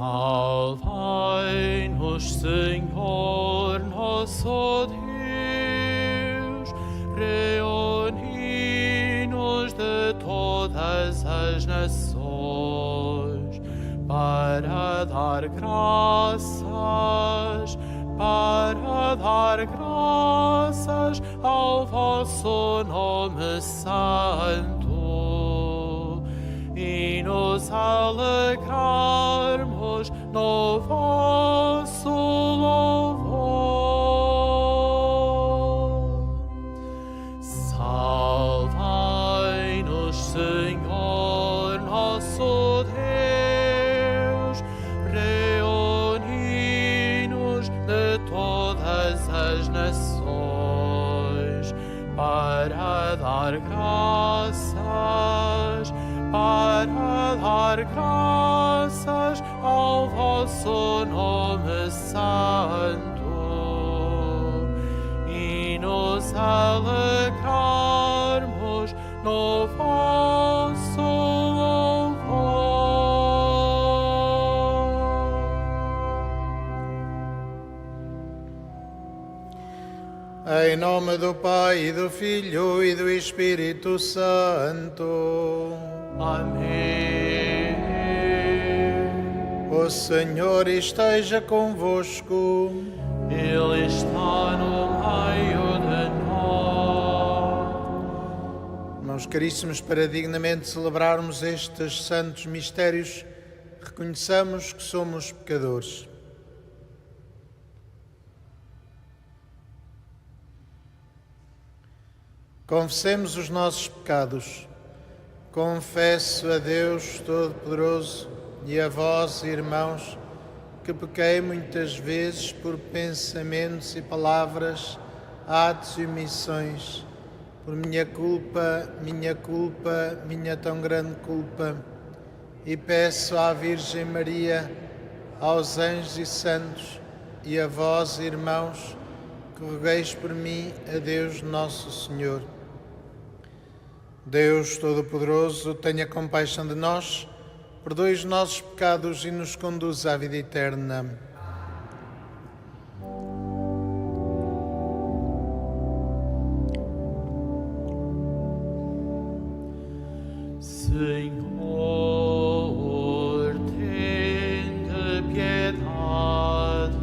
Salvai-nos, Senhor, nosso Deus, reuni-nos de todas as nações, para dar graças ao vosso nome santo, e nos alegrarmos no vosso louvor. Salvai-nos, Senhor, nosso Deus, reuni-nos de todas as nações, para dar graças ao vosso nome santo, e nos alegrarmos no vosso louvor. Em nome do Pai, e do Filho e do Espírito Santo. Amém. O Senhor esteja convosco. Ele está no meio de nós. Meus caríssimos, para dignamente celebrarmos estes santos mistérios, reconheçamos que somos pecadores. Confessemos os nossos pecados. Confesso a Deus Todo-Poderoso e a vós, irmãos, que pequei muitas vezes por pensamentos e palavras, atos e omissões, por minha culpa, minha tão grande culpa, e peço à Virgem Maria, aos anjos e santos, e a vós, irmãos, que rogueis por mim a Deus Nosso Senhor. Deus Todo-Poderoso, tenha compaixão de nós, perdoe os nossos pecados e nos conduza à vida eterna. Senhor, tende piedade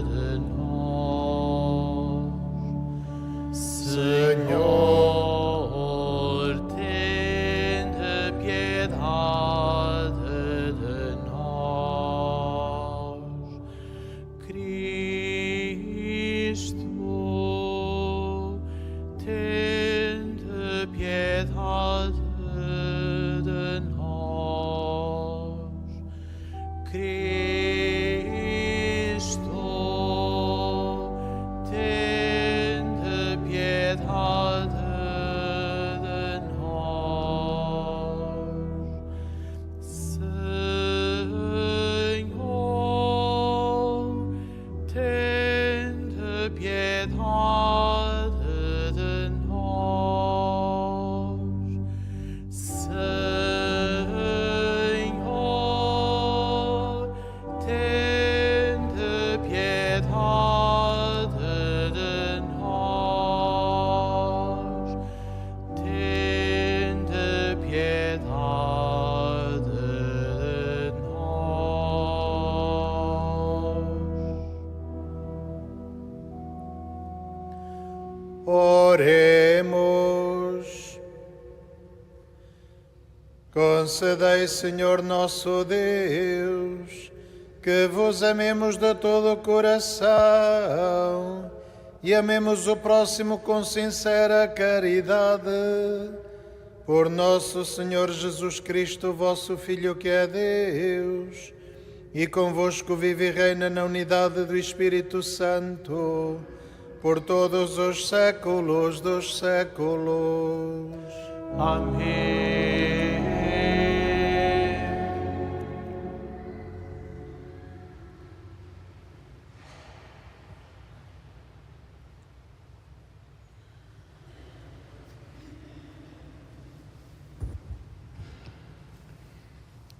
de nós. Senhor, Oremos. Concedei, Senhor nosso Deus, que vos amemos de todo o coração e amemos o próximo com sincera caridade. Por nosso Senhor Jesus Cristo, vosso Filho, que é Deus, e convosco vive e reina na unidade do Espírito Santo, por todos os séculos dos séculos. Amém.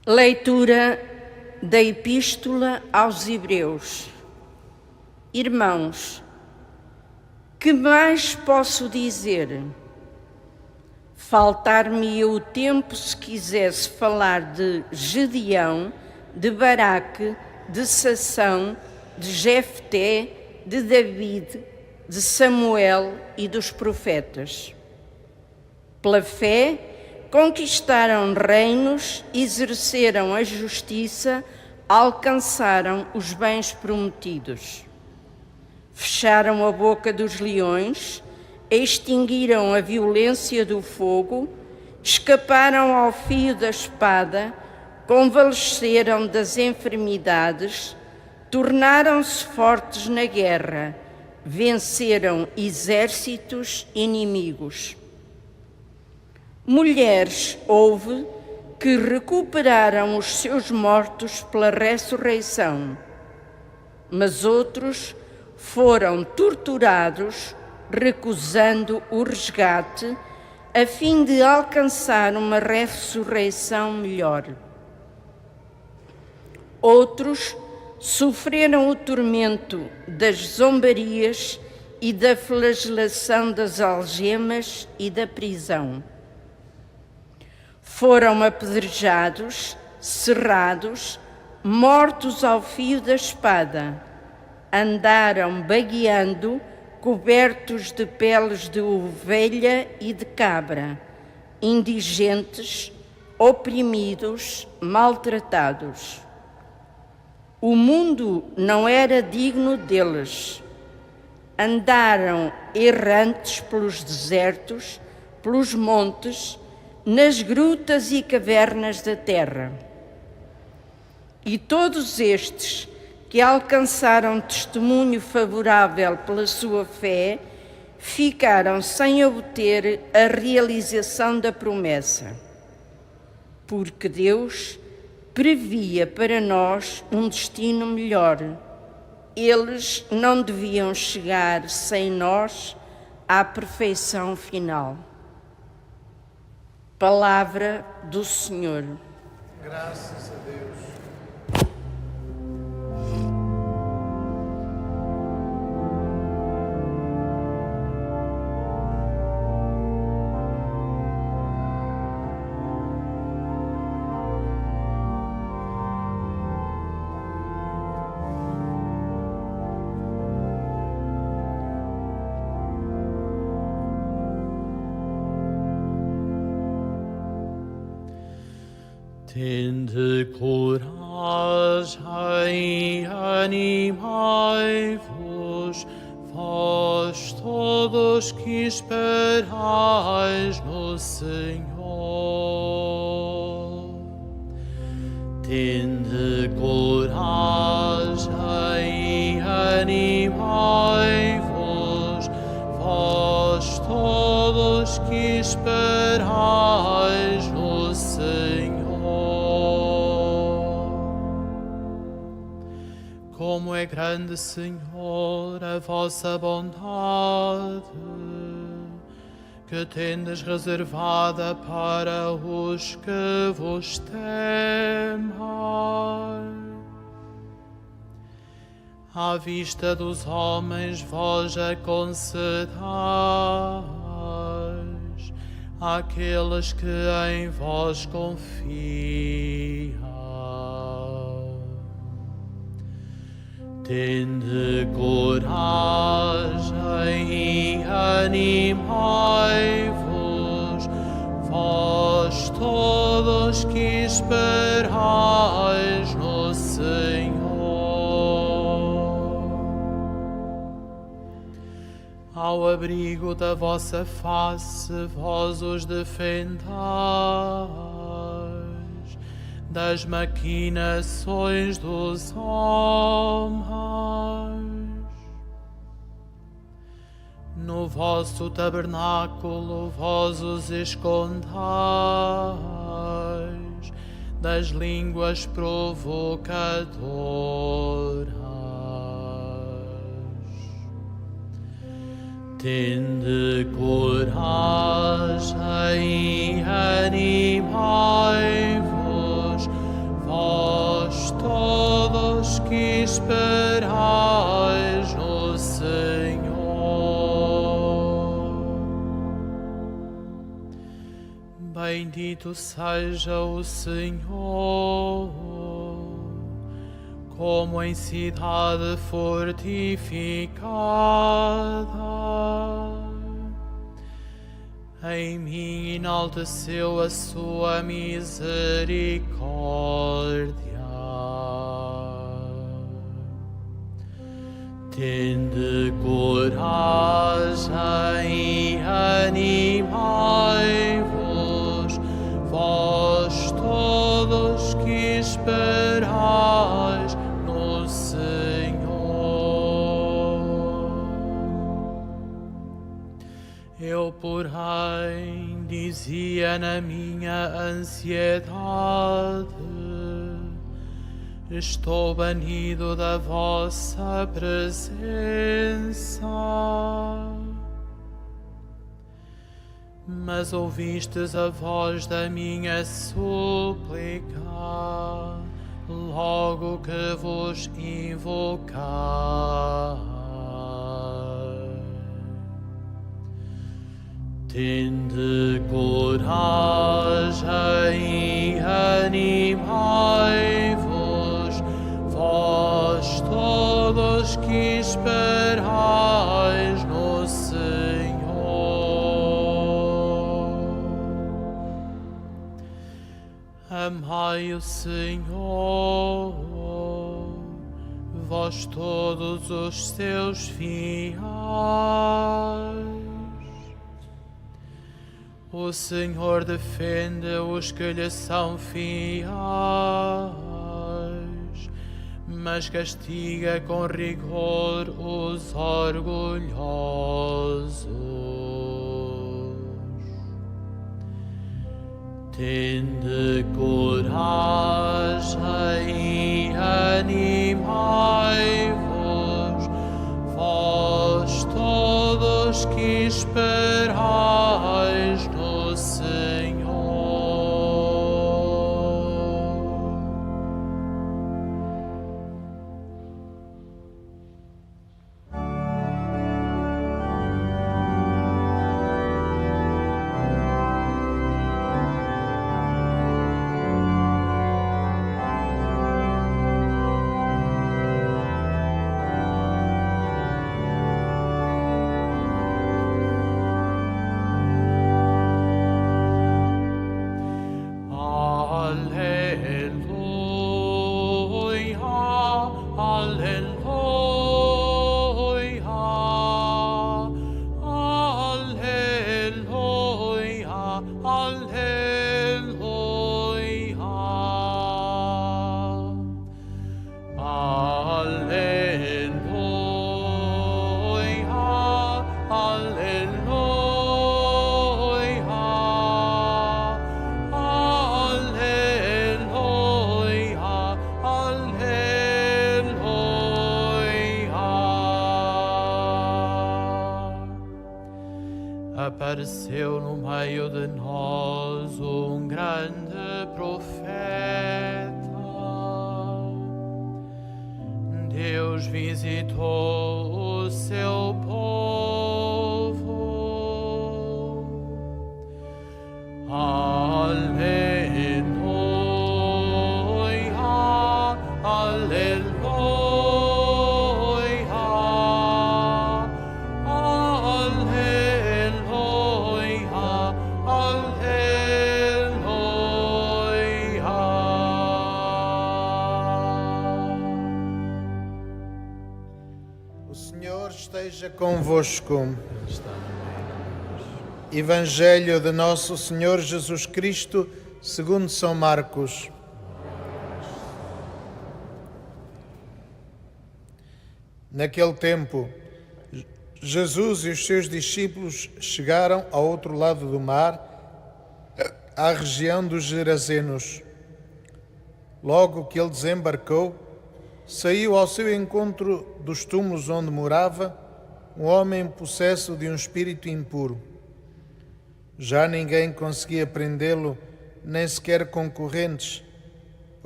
Leitura da Epístola aos Hebreus. Irmãos, que mais posso dizer? Faltar-me-ia o tempo se quisesse falar de Gedeão, de Baraque, de Sansão, de Jefté, de David, de Samuel e dos profetas. Pela fé, conquistaram reinos, exerceram a justiça, alcançaram os bens prometidos. Fecharam a boca dos leões, extinguiram a violência do fogo, escaparam ao fio da espada, convalesceram das enfermidades, tornaram-se fortes na guerra, venceram exércitos inimigos. Mulheres houve que recuperaram os seus mortos pela ressurreição, mas outros foram torturados, recusando o resgate, a fim de alcançar uma ressurreição melhor. Outros sofreram o tormento das zombarias e da flagelação das algemas e da prisão. Foram apedrejados, serrados, mortos ao fio da espada. Andaram bagueando, cobertos de peles de ovelha e de cabra, indigentes, oprimidos, maltratados. O mundo não era digno deles. Andaram errantes pelos desertos, pelos montes, nas grutas e cavernas da terra. E todos estes que alcançaram testemunho favorável pela sua fé, ficaram sem obter a realização da promessa. Porque Deus previa para nós um destino melhor. Eles não deviam chegar sem nós à perfeição final. Palavra do Senhor. Graças a Deus. Tende coragem, animai-vos, vós todos que esperais no Senhor. Tende coragem, animai-vos, vós todos que esperais no Senhor. Como é grande, Senhor, a vossa bondade, que tendes reservada para os que vos temem. À vista dos homens vós a concedais, àqueles que em vós confiam. Tende coragem e animai-vos, vós todos que esperais no Senhor. Ao abrigo da vossa face, vós os defendais das maquinações dos homens. No vosso tabernáculo vós os escondais das línguas provocadoras. Tende coragem e animai-vos, vós todos esperais no Senhor. Bendito seja o Senhor, como em cidade fortificada. Em mim enalteceu a sua misericórdia. Tende coragem e animai-vos, vós todos que esperais no Senhor. Eu, porém, dizia na minha ansiedade: estou banido da vossa presença. Mas ouvistes a voz da minha súplica, logo que vos invocai. Tende coragem e animai-vos, vós todos que esperais no Senhor. Amai o Senhor, vós todos os seus fiéis. O Senhor defende os que lhe são fiéis, mas castiga com rigor os orgulhosos. Tende coragem e animai-vos, vós todos que esperais no Senhor. Apareceu no meio de nós um grande profeta. Deus visitou o seu povo. Aleluia, aleluia. Esteja convosco. Evangelho de Nosso Senhor Jesus Cristo, segundo São Marcos. Naquele tempo, Jesus e os seus discípulos chegaram ao outro lado do mar, à região dos Gerazenos. Logo que ele desembarcou, saiu ao seu encontro dos túmulos onde morava um homem possesso de um espírito impuro. Já ninguém conseguia prendê-lo, nem sequer concorrentes,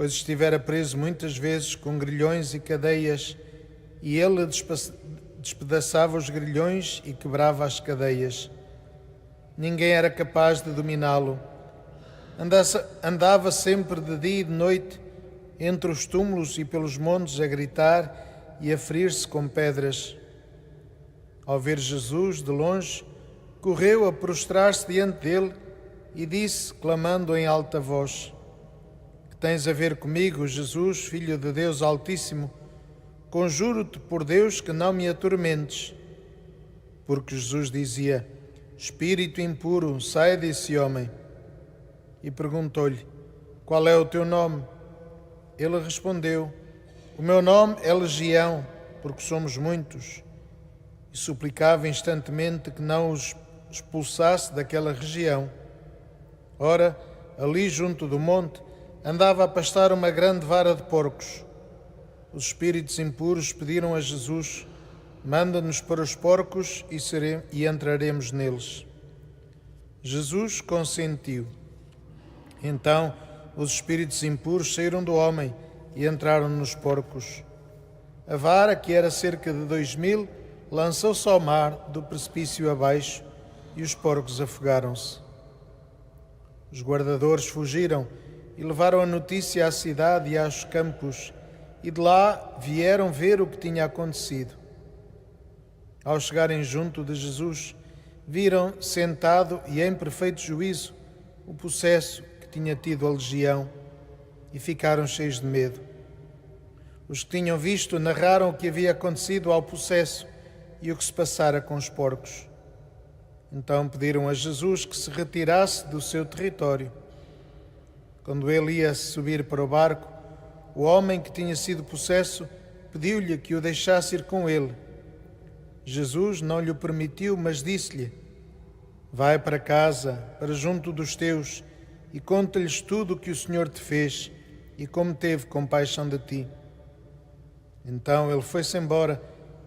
pois estivera preso muitas vezes com grilhões e cadeias, e ele despedaçava os grilhões e quebrava as cadeias. Ninguém era capaz de dominá-lo. Andava sempre de dia e de noite entre os túmulos e pelos montes a gritar e a ferir-se com pedras. Ao ver Jesus de longe, correu a prostrar-se diante dele e disse, clamando em alta voz: Que tens a ver comigo, Jesus, Filho de Deus Altíssimo? Conjuro-te por Deus que não me atormentes. Porque Jesus dizia: Espírito impuro, sai desse homem. E perguntou-lhe: Qual é o teu nome? Ele respondeu: O meu nome é Legião, porque somos muitos. E suplicava instantemente que não os expulsasse daquela região. Ora, ali junto do monte, andava a pastar uma grande vara de porcos. Os espíritos impuros pediram a Jesus: Manda-nos para os porcos e entraremos neles. Jesus consentiu. Então os espíritos impuros saíram do homem e entraram nos porcos. A vara, que era cerca de 2000, lançou-se ao mar do precipício abaixo e os porcos afogaram-se. Os guardadores fugiram e levaram a notícia à cidade e aos campos, e de lá vieram ver o que tinha acontecido. Ao chegarem junto de Jesus, viram sentado e em perfeito juízo o possesso que tinha tido a legião e ficaram cheios de medo. Os que tinham visto narraram o que havia acontecido ao possesso e o que se passara com os porcos. Então pediram a Jesus que se retirasse do seu território. Quando ele ia subir para o barco, o homem que tinha sido possesso pediu-lhe que o deixasse ir com ele. Jesus não lhe o permitiu, mas disse-lhe: Vai para casa, para junto dos teus, e conta-lhes tudo o que o Senhor te fez e como teve compaixão de ti. Então ele foi-se embora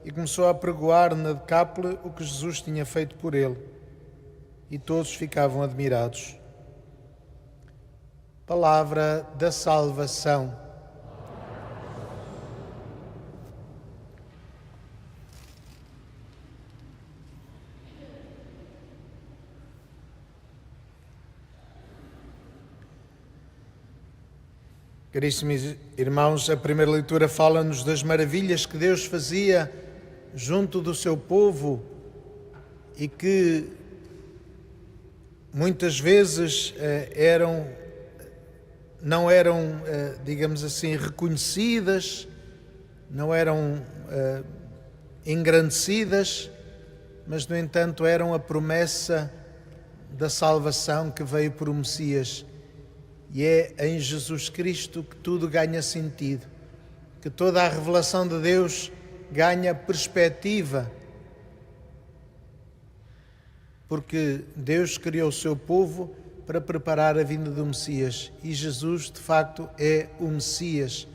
e começou a apregoar na Decápole o que Jesus tinha feito por ele. E todos ficavam admirados. Palavra da salvação. Caríssimos irmãos, a primeira leitura fala-nos das maravilhas que Deus fazia junto do seu povo e que muitas vezes não eram, digamos assim, reconhecidas, não eram engrandecidas, mas, no entanto, eram a promessa da salvação que veio por o Messias. E é em Jesus Cristo que tudo ganha sentido, que toda a revelação de Deus ganha perspectiva, porque Deus criou o seu povo para preparar a vinda do Messias, e Jesus, de facto, é o Messias,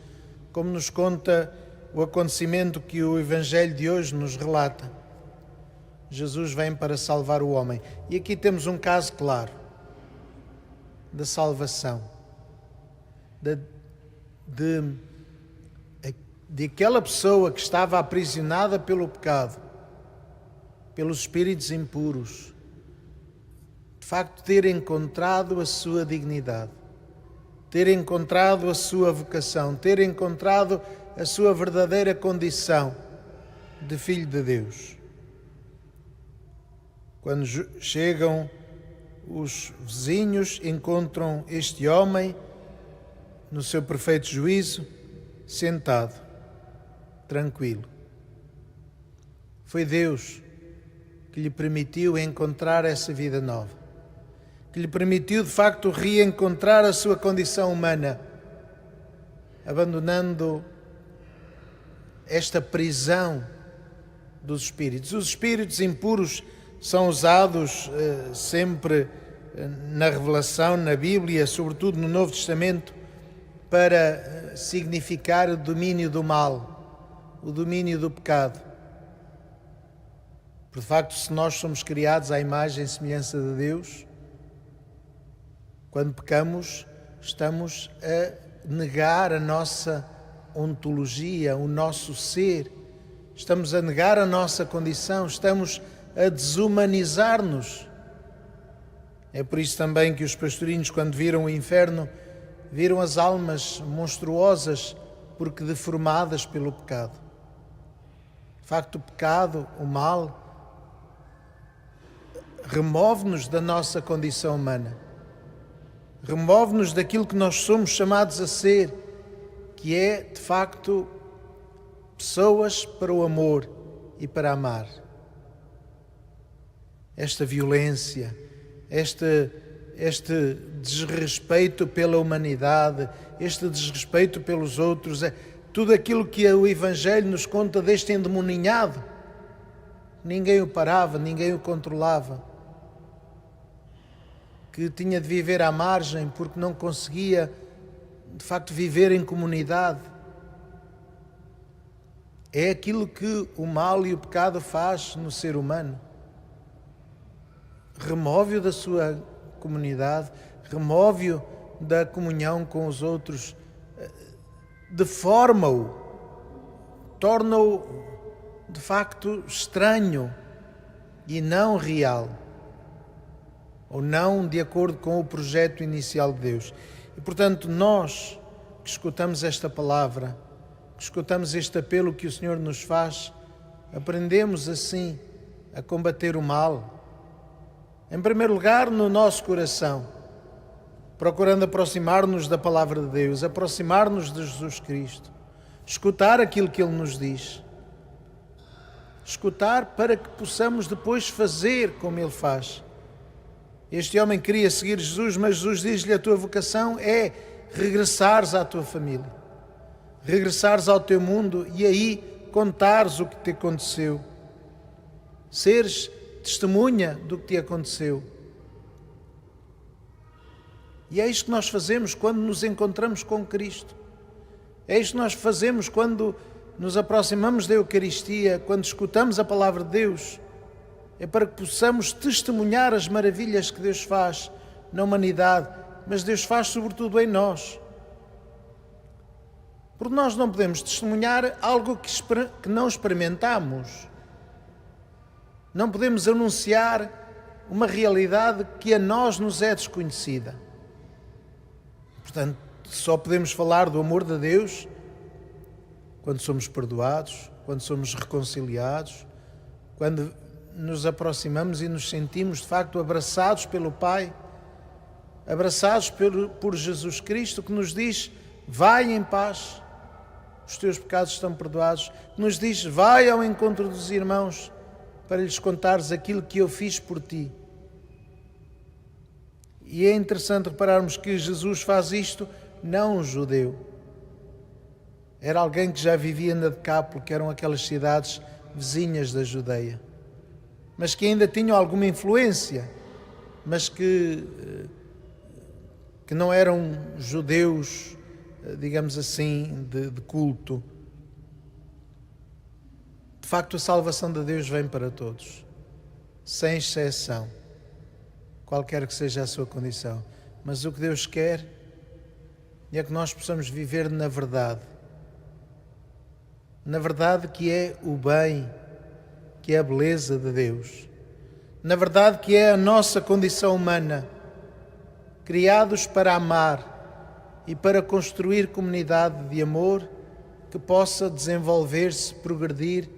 como nos conta o acontecimento que o Evangelho de hoje nos relata. Jesus vem para salvar o homem. E aqui temos um caso claro da salvação, de aquela pessoa que estava aprisionada pelo pecado, pelos espíritos impuros, de facto ter encontrado a sua dignidade, ter encontrado a sua vocação, ter encontrado a sua verdadeira condição de filho de Deus. Quando chegam os vizinhos, encontram este homem no seu perfeito juízo, sentado, tranquilo. Foi Deus que lhe permitiu encontrar essa vida nova, que lhe permitiu de facto reencontrar a sua condição humana, abandonando esta prisão dos espíritos. Os espíritos impuros são usados sempre na revelação, na Bíblia, sobretudo no Novo Testamento, para significar o domínio do mal, o domínio do pecado. Por facto, se nós somos criados à imagem e semelhança de Deus, quando pecamos, estamos a negar a nossa ontologia, o nosso ser. Estamos a negar a nossa condição, estamos a desumanizar-nos. É por isso também que os pastorinhos, quando viram o inferno, viram as almas monstruosas porque deformadas pelo pecado. De facto, o pecado, o mal, remove-nos da nossa condição humana. Remove-nos daquilo que nós somos chamados a ser, que é, de facto, pessoas para o amor e para amar. Esta violência, este desrespeito pela humanidade, este desrespeito pelos outros, tudo aquilo que o Evangelho nos conta deste endemoninhado. Ninguém o parava, ninguém o controlava, que tinha de viver à margem porque não conseguia, de facto, viver em comunidade. É aquilo que o mal e o pecado faz no ser humano. Remove-o da sua comunidade, remove-o da comunhão com os outros, deforma-o, torna-o, de facto, estranho e não real, ou não de acordo com o projeto inicial de Deus. E, portanto, nós que escutamos esta palavra, que escutamos este apelo que o Senhor nos faz, aprendemos assim a combater o mal. Em primeiro lugar, no nosso coração, procurando aproximar-nos da palavra de Deus, aproximar-nos de Jesus Cristo, escutar aquilo que Ele nos diz, escutar para que possamos depois fazer como Ele faz. Este homem queria seguir Jesus, mas Jesus diz-lhe: a tua vocação é regressares à tua família, regressares ao teu mundo e aí contares o que te aconteceu, seres testemunha do que te aconteceu. E é isto que nós fazemos quando nos encontramos com Cristo. É isto que nós fazemos quando nos aproximamos da Eucaristia, quando escutamos a palavra de Deus. É para que possamos testemunhar as maravilhas que Deus faz na humanidade, mas Deus faz sobretudo em nós. Porque nós não podemos testemunhar algo que não experimentamos. Não podemos anunciar uma realidade que a nós nos é desconhecida. Portanto, só podemos falar do amor de Deus quando somos perdoados, quando somos reconciliados, quando nos aproximamos e nos sentimos de facto abraçados pelo Pai, abraçados por Jesus Cristo, que nos diz: vai em paz, os teus pecados estão perdoados, que nos diz: vai ao encontro dos irmãos para lhes contares aquilo que eu fiz por ti. E é interessante repararmos que Jesus faz isto não um judeu. Era alguém que já vivia na Decápolo, que eram aquelas cidades vizinhas da Judeia, mas que ainda tinham alguma influência, mas que não eram judeus, digamos assim, de culto. De facto, a salvação de Deus vem para todos, sem exceção, qualquer que seja a sua condição. Mas o que Deus quer é que nós possamos viver na verdade que é o bem, que é a beleza de Deus, na verdade que é a nossa condição humana, criados para amar e para construir comunidade de amor que possa desenvolver-se, progredir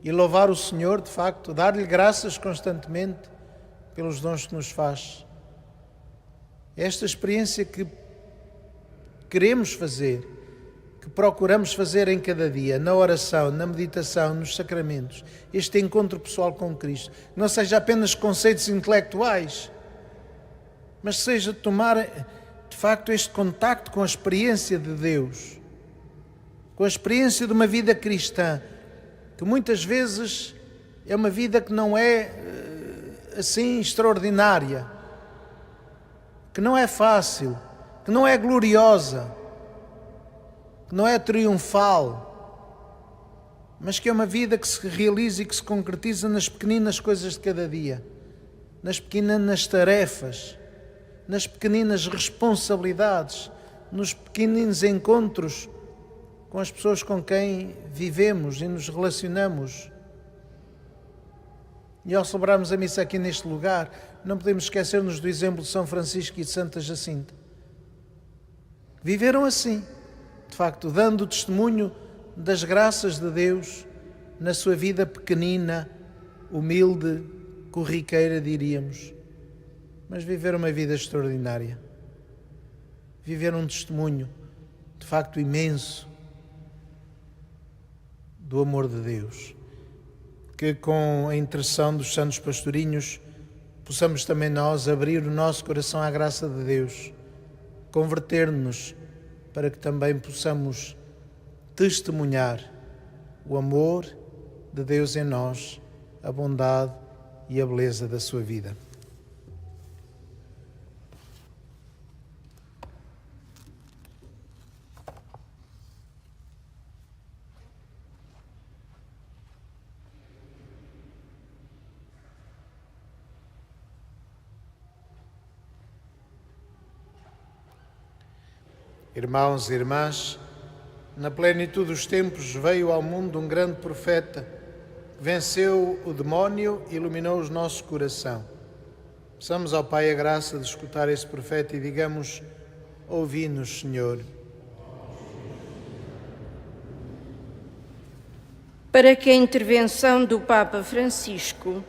e louvar o Senhor, de facto, dar-lhe graças constantemente pelos dons que nos faz. Esta experiência que queremos fazer, que procuramos fazer em cada dia, na oração, na meditação, nos sacramentos, este encontro pessoal com Cristo, não seja apenas conceitos intelectuais, mas seja tomar, de facto, este contacto com a experiência de Deus, com a experiência de uma vida cristã, que muitas vezes é uma vida que não é assim extraordinária, que não é fácil, que não é gloriosa, que não é triunfal, mas que é uma vida que se realiza e que se concretiza nas pequeninas coisas de cada dia, nas pequenas tarefas, nas pequeninas responsabilidades, nos pequeninos encontros com as pessoas com quem vivemos e nos relacionamos. E ao celebrarmos a missa aqui neste lugar, não podemos esquecer-nos do exemplo de São Francisco e de Santa Jacinta. Viveram assim, de facto, dando testemunho das graças de Deus na sua vida pequenina, humilde, corriqueira, diríamos. Mas viveram uma vida extraordinária. Viveram um testemunho, de facto, imenso do amor de Deus. Que com a intercessão dos santos pastorinhos possamos também nós abrir o nosso coração à graça de Deus, converter-nos para que também possamos testemunhar o amor de Deus em nós, a bondade e a beleza da sua vida. Irmãos e irmãs, na plenitude dos tempos veio ao mundo um grande profeta, venceu o demónio e iluminou o nosso coração. Peçamos ao Pai a graça de escutar esse profeta e digamos: ouvi-nos, Senhor. Para que a intervenção do Papa Francisco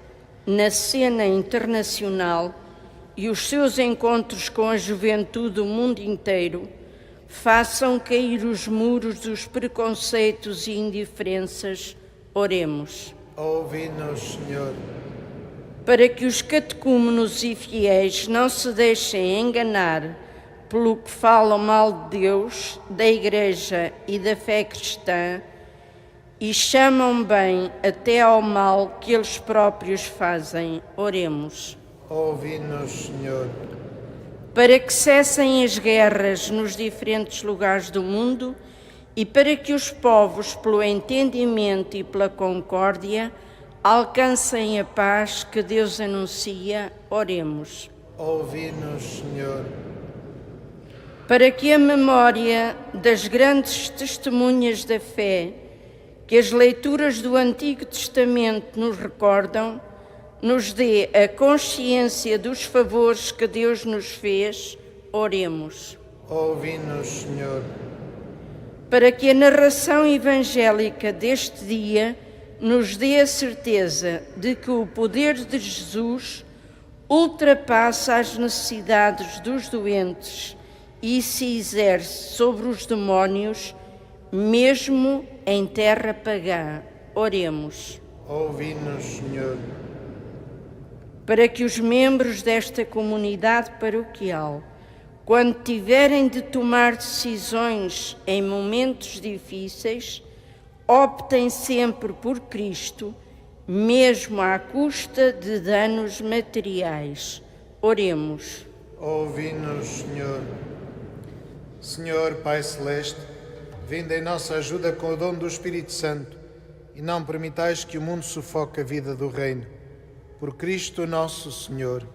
na cena internacional e os seus encontros com a juventude do mundo inteiro façam cair os muros dos preconceitos e indiferenças, oremos. Ouvi-nos, Senhor. Para que os catecúmenos e fiéis não se deixem enganar pelo que falam mal de Deus, da Igreja e da fé cristã e chamam bem até ao mal que eles próprios fazem, oremos. Ouvi-nos, Senhor. Para que cessem as guerras nos diferentes lugares do mundo e para que os povos, pelo entendimento e pela concórdia, alcancem a paz que Deus anuncia, oremos. Ouvi-nos, Senhor. Para que a memória das grandes testemunhas da fé, que as leituras do Antigo Testamento nos recordam, nos dê a consciência dos favores que Deus nos fez, oremos. Ouvi-nos, Senhor. Para que a narração evangélica deste dia nos dê a certeza de que o poder de Jesus ultrapassa as necessidades dos doentes e se exerce sobre os demónios, mesmo em terra pagã, oremos. Ouvi-nos, Senhor. Para que os membros desta comunidade paroquial, quando tiverem de tomar decisões em momentos difíceis, optem sempre por Cristo, mesmo à custa de danos materiais. Oremos. Ouvi-nos, Senhor. Senhor, Pai Celeste, vinde em nossa ajuda com o dom do Espírito Santo e não permitais que o mundo sufoque a vida do Reino. Por Cristo nosso Senhor.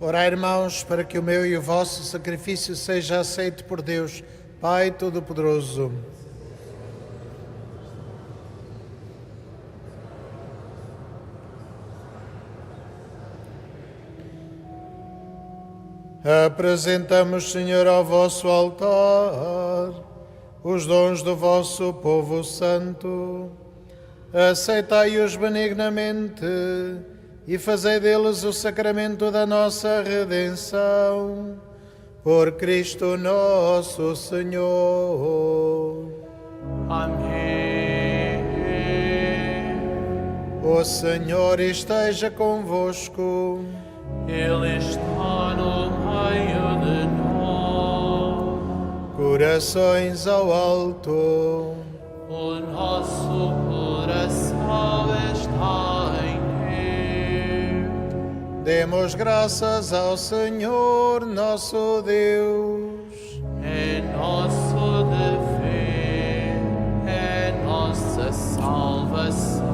Orai, irmãos, para que o meu e o vosso sacrifício seja aceito por Deus, Pai Todo-Poderoso. Apresentamos, Senhor, ao vosso altar os dons do vosso povo santo. Aceitai-os benignamente e fazei deles o sacramento da nossa redenção. Por Cristo nosso Senhor. Amém. O Senhor esteja convosco. Ele está no meio de nós. Corações ao alto. O nosso coração está em Deus. Demos graças ao Senhor nosso Deus. É nosso dever, é nossa salvação.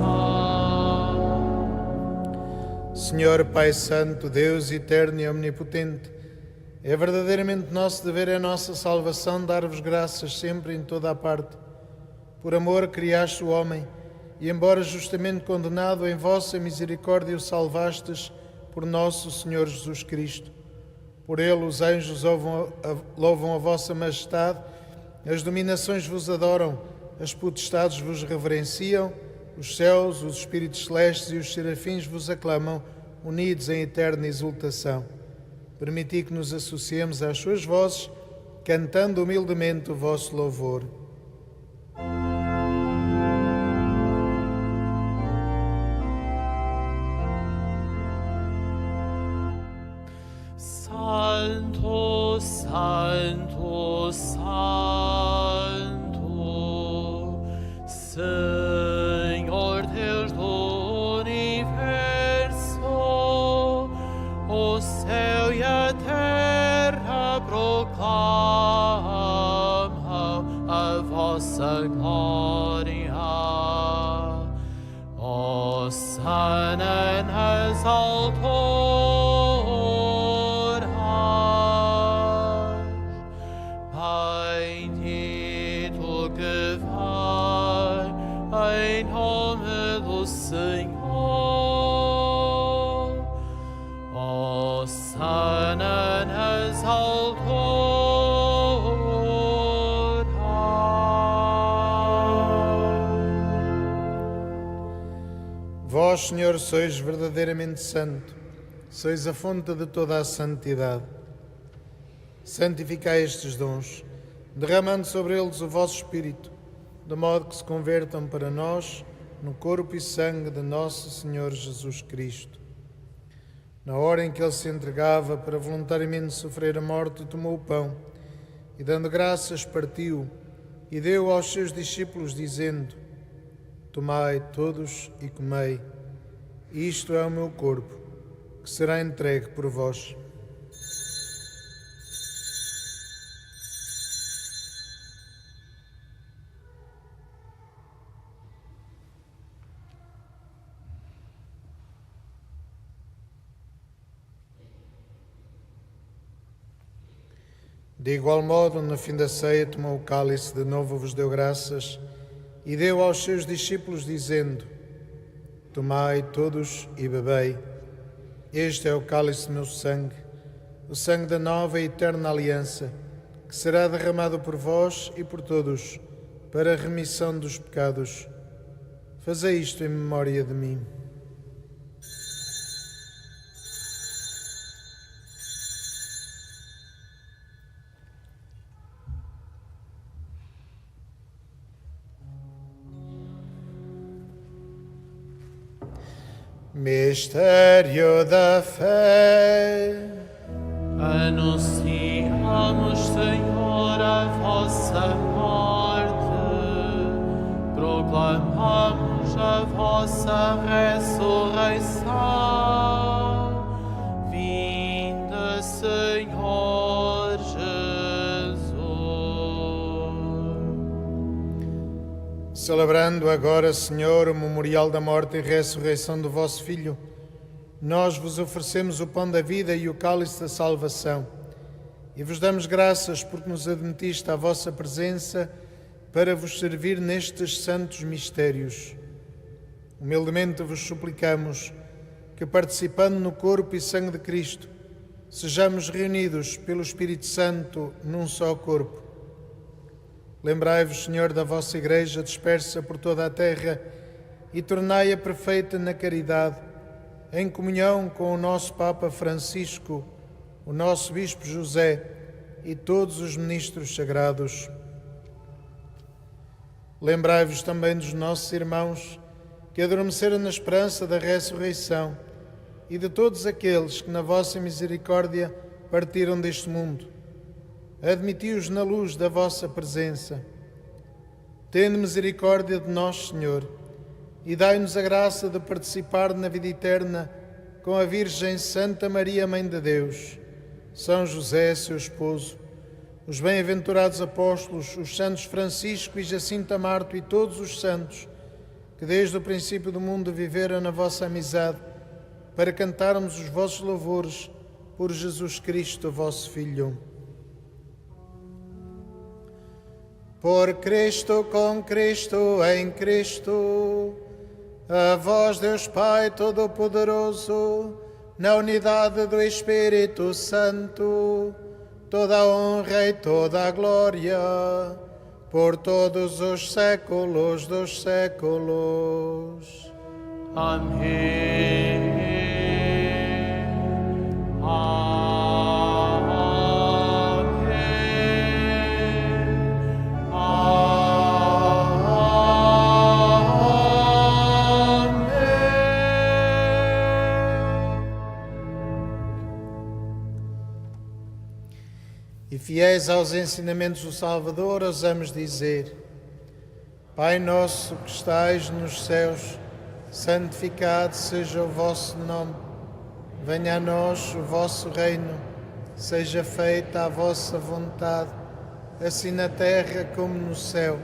Senhor Pai Santo, Deus eterno e omnipotente, é verdadeiramente nosso dever, é nossa salvação dar-vos graças sempre em toda a parte. Por amor criaste o homem, e embora justamente condenado, em vossa misericórdia o salvastes por nosso Senhor Jesus Cristo. Por ele os anjos louvam a vossa majestade, as dominações vos adoram, as potestades vos reverenciam, os céus, os espíritos celestes e os serafins vos aclamam, unidos em eterna exultação. Permiti que nos associemos às suas vozes, cantando humildemente o vosso louvor. Santo, Santo, Santo, Senhor Deus do universo, o céu e a terra proclamam a vossa glória. Hosana nas alturas. Em nome do Senhor, hosana nas alturas. Vós, Senhor, sois verdadeiramente santo, sois a fonte de toda a santidade. Santificai estes dons, derramando sobre eles o vosso Espírito, de modo que se convertam para nós no corpo e sangue de nosso Senhor Jesus Cristo. Na hora em que ele se entregava para voluntariamente sofrer a morte, tomou o pão e, dando graças, partiu e deu aos seus discípulos, dizendo: Tomai todos e comei, isto é o meu corpo, que será entregue por vós. De igual modo, no fim da ceia, tomou o cálice, de novo vos deu graças e deu aos seus discípulos, dizendo: Tomai todos e bebei. Este é o cálice do meu sangue, o sangue da nova e eterna aliança, que será derramado por vós e por todos, para a remissão dos pecados. Fazei isto em memória de mim. Mistério da fé. Anunciamos, Senhor, a vossa morte, proclamamos a vossa ressurreição. Vinda, Senhor Jesus. Celebrando agora, Senhor, o memorial da morte e ressurreição do vosso Filho, nós vos oferecemos o pão da vida e o cálice da salvação, e vos damos graças porque nos admitiste à vossa presença para vos servir nestes santos mistérios. Humildemente vos suplicamos que, participando no corpo e sangue de Cristo, sejamos reunidos pelo Espírito Santo num só corpo. Lembrai-vos, Senhor, da vossa Igreja dispersa por toda a terra e tornai-a perfeita na caridade, em comunhão com o nosso Papa Francisco, o nosso Bispo José e todos os ministros sagrados. Lembrai-vos também dos nossos irmãos que adormeceram na esperança da ressurreição e de todos aqueles que, na vossa misericórdia, partiram deste mundo. Admiti-os na luz da vossa presença. Tende misericórdia de nós, Senhor, e dai-nos a graça de participar na vida eterna com a Virgem Santa Maria, Mãe de Deus, São José, seu esposo, os bem-aventurados apóstolos, os santos Francisco e Jacinta Marto e todos os santos que desde o princípio do mundo viveram na vossa amizade, para cantarmos os vossos louvores por Jesus Cristo, vosso Filho. Por Cristo, com Cristo, em Cristo, a vós, Deus Pai Todo-Poderoso, na unidade do Espírito Santo, toda a honra e toda a glória, por todos os séculos dos séculos. Amém. E fiéis aos ensinamentos do Salvador, ousamos dizer: Pai nosso que estais nos céus, santificado seja o vosso nome. Venha a nós o vosso reino. Seja feita a vossa vontade, assim na terra como no céu.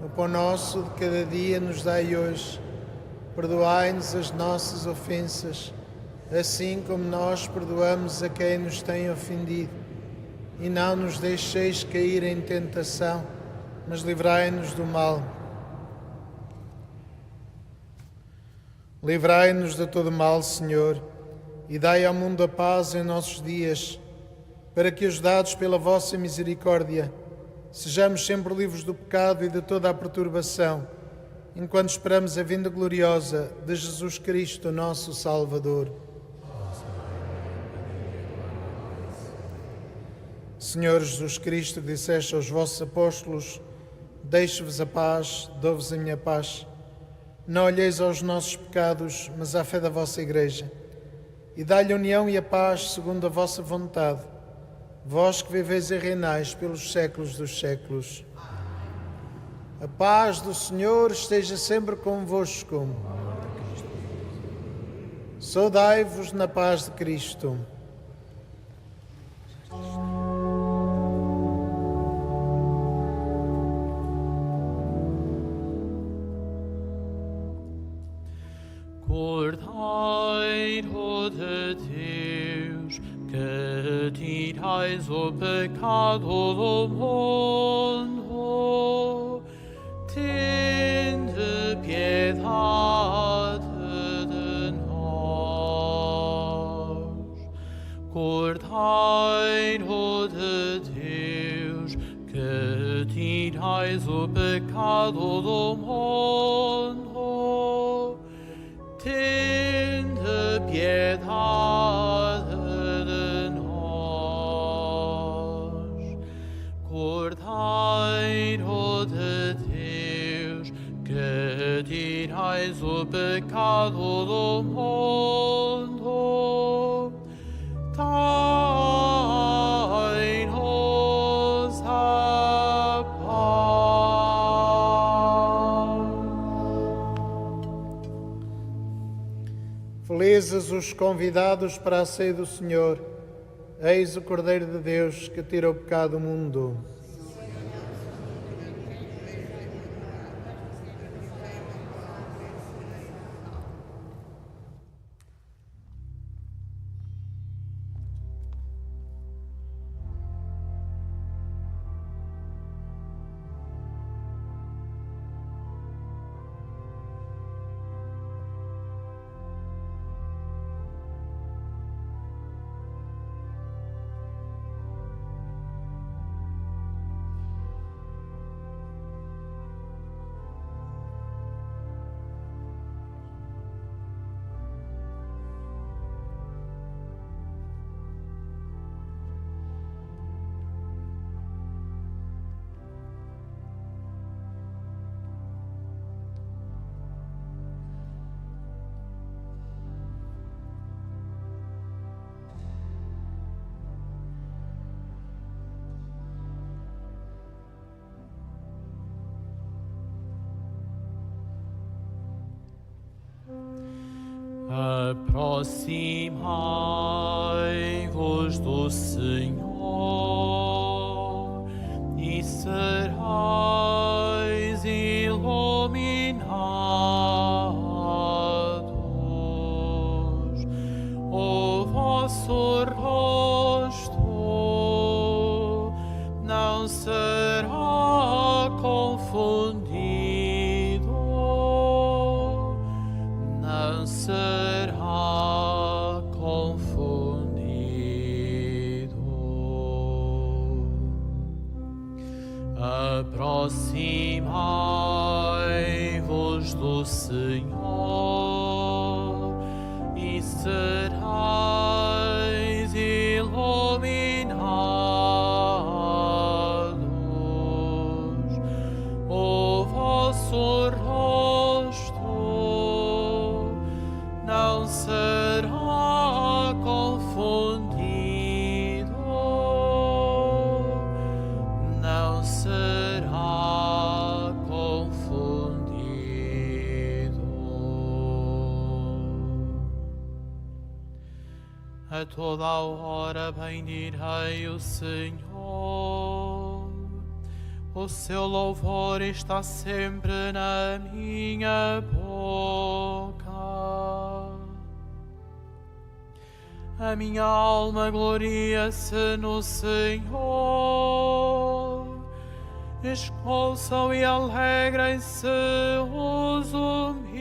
O pão nosso de cada dia nos dai hoje. Perdoai-nos as nossas ofensas, assim como nós perdoamos a quem nos tem ofendido. E não nos deixeis cair em tentação, mas livrai-nos do mal. Livrai-nos de todo mal, Senhor, e dai ao mundo a paz em nossos dias, para que, ajudados pela vossa misericórdia, sejamos sempre livres do pecado e de toda a perturbação, enquanto esperamos a vinda gloriosa de Jesus Cristo, nosso Salvador. Senhor Jesus Cristo, que disseste aos vossos apóstolos: deixo-vos a paz, dou-vos a minha paz. Não olheis aos nossos pecados, mas à fé da vossa Igreja, e dai-lhe a união e a paz segundo a vossa vontade, vós que viveis e reinais pelos séculos dos séculos. A paz do Senhor esteja sempre convosco. Saudai-vos na paz de Cristo. Cordeiro de Deus, que tirais o pecado do mundo, tende piedade de nós. Cordeiro de Deus, que tirais o pecado do mundo, tende piedade de nós. Cordeiro de Deus, que tirais o pecado do mundo, dai-nos a paz. Felizes os convidados para a ceia do Senhor. Eis o Cordeiro de Deus que tira o pecado do mundo. Aproximai-vos do Senhor e sereis iluminados. O vosso rosto não será confundido, não será confundido. Aproximai-vos do Senhor e sereis iluminados. O vosso rosto não será confundido, não será confundido. A toda a hora bendirei o Senhor, o seu louvor está sempre na minha boca. A minha alma gloria-se no Senhor. Escolçam e alegrem-se os humildes.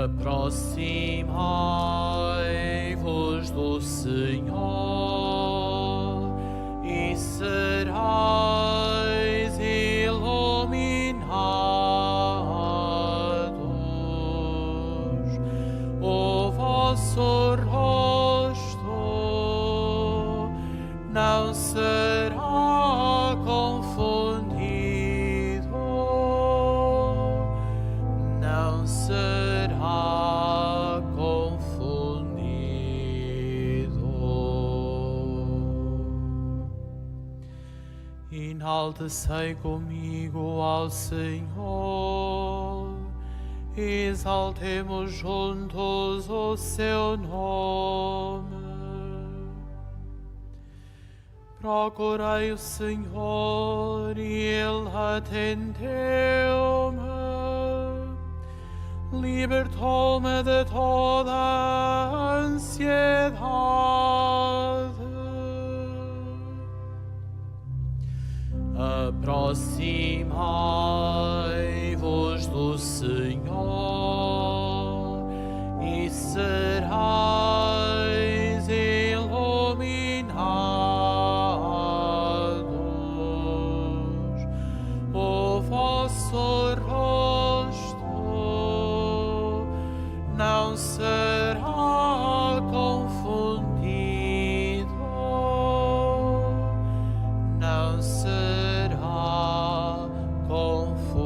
Aproximai-vos do Senhor e sereis iluminados. O vosso rosto não será confundido, não será confundido. Enaltecei comigo ao Senhor, exaltemos juntos o seu nome. Procurei o Senhor e Ele atendeu-me, libertou-me de toda a ansiedade. Aproximai-vos do Senhor e sereis iluminados. O vosso rosto não será confundido, não será confundido.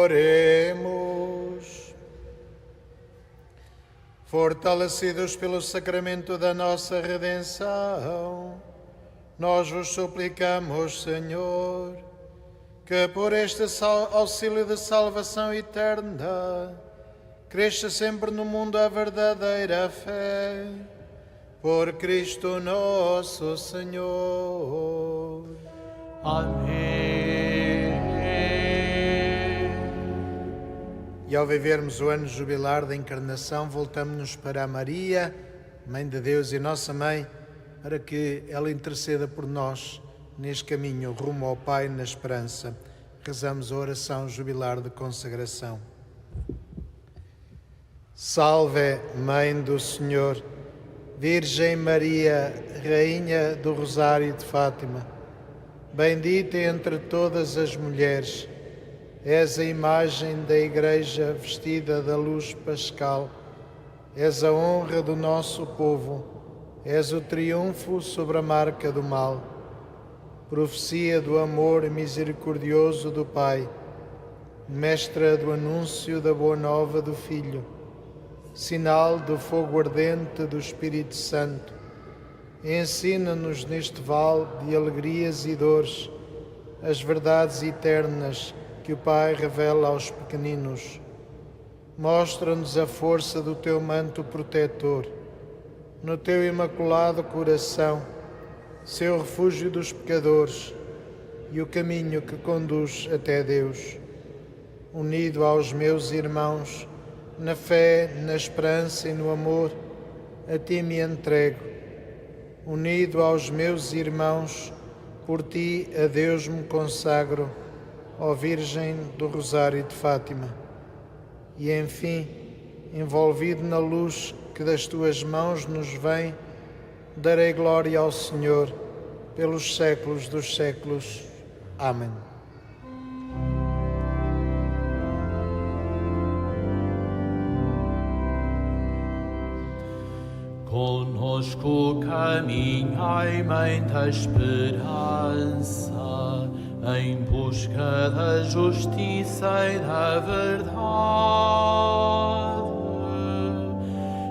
Oremos. Fortalecidos pelo sacramento da nossa redenção, nós vos suplicamos, Senhor, que por este auxílio de salvação eterna, cresça sempre no mundo a verdadeira fé. Por Cristo nosso Senhor. Amém. E ao vivermos o ano jubilar da encarnação, voltamos-nos para a Maria, Mãe de Deus e Nossa Mãe, para que ela interceda por nós neste caminho rumo ao Pai na esperança. Rezamos a oração jubilar de consagração. Salve, Mãe do Senhor, Virgem Maria, Rainha do Rosário de Fátima, bendita entre todas as mulheres, és a imagem da Igreja vestida da luz pascal, és a honra do nosso povo, és o triunfo sobre a marca do mal, profecia do amor misericordioso do Pai, mestra do anúncio da boa nova do Filho, sinal do fogo ardente do Espírito Santo, ensina-nos neste vale de alegrias e dores as verdades eternas que o Pai revela aos pequeninos. Mostra-nos a força do teu manto protetor, no teu imaculado coração, seu refúgio dos pecadores e o caminho que conduz até Deus. Unido aos meus irmãos, na fé, na esperança e no amor, a ti me entrego. Unido aos meus irmãos, por ti a Deus me consagro, ó Virgem do Rosário de Fátima. E, enfim, envolvido na luz que das tuas mãos nos vem, darei glória ao Senhor pelos séculos dos séculos. Amém. Conosco caminhai, Mãe da Esperança, em busca da justiça e da verdade.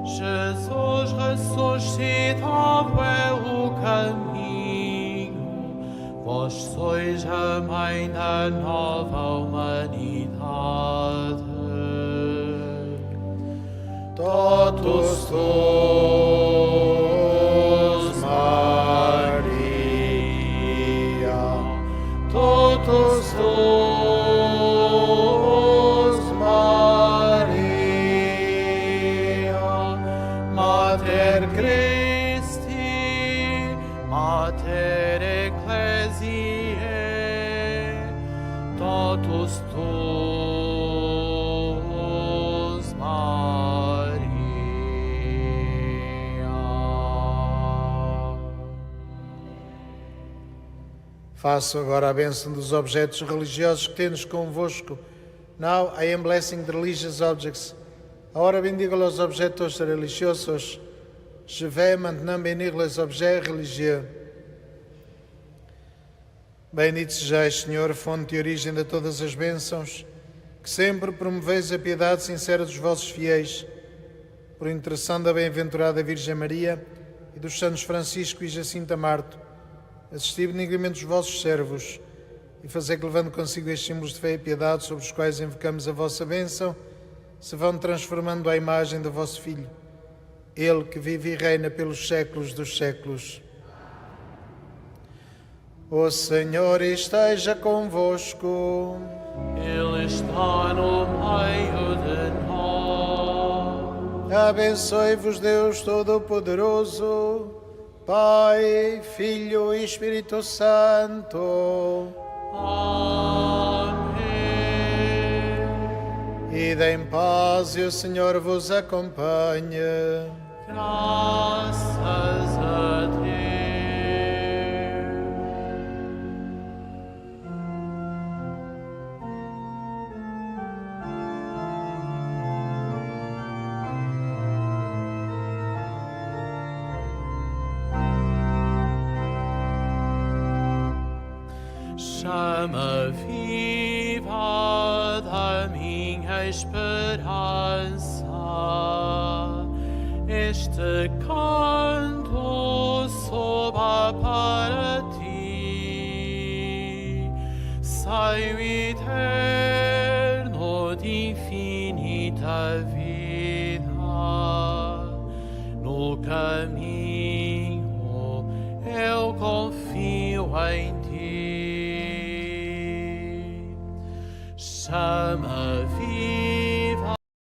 Jesus ressuscitado é o caminho, vós sois a Mãe da nova humanidade. Totus tuus, Maria, totus tuus, Maria, Mater Christi, Mater Ecclesiae, totus tuus, Maria. Faço agora a bênção dos objetos religiosos que tendes convosco. Now I am blessing the religious objects. Agora bendigo os objetos religiosos. Je vais maintenant bénir les objets religieux. Bendito sejais, Senhor, fonte e origem de todas as bênçãos, que sempre promoveis a piedade sincera dos vossos fiéis, por intercessão da bem-aventurada Virgem Maria e dos santos Francisco e Jacinta Marto, assisti benignamente os vossos servos e fazei que, levando consigo estes símbolos de fé e piedade sobre os quais invocamos a vossa bênção, se vão transformando à imagem do vosso Filho, Ele que vive e reina pelos séculos dos séculos. O Senhor esteja convosco. Ele está no meio de nós. Abençoe-vos Deus Todo-Poderoso, Pai, Filho e Espírito Santo. Amém. Ide em paz e o Senhor vos acompanhe. Graças a Deus. Chama viva da minha esperança. Este canto soba para ti, saio eterno de infinita vida. No caminho eu confio em ti. Chama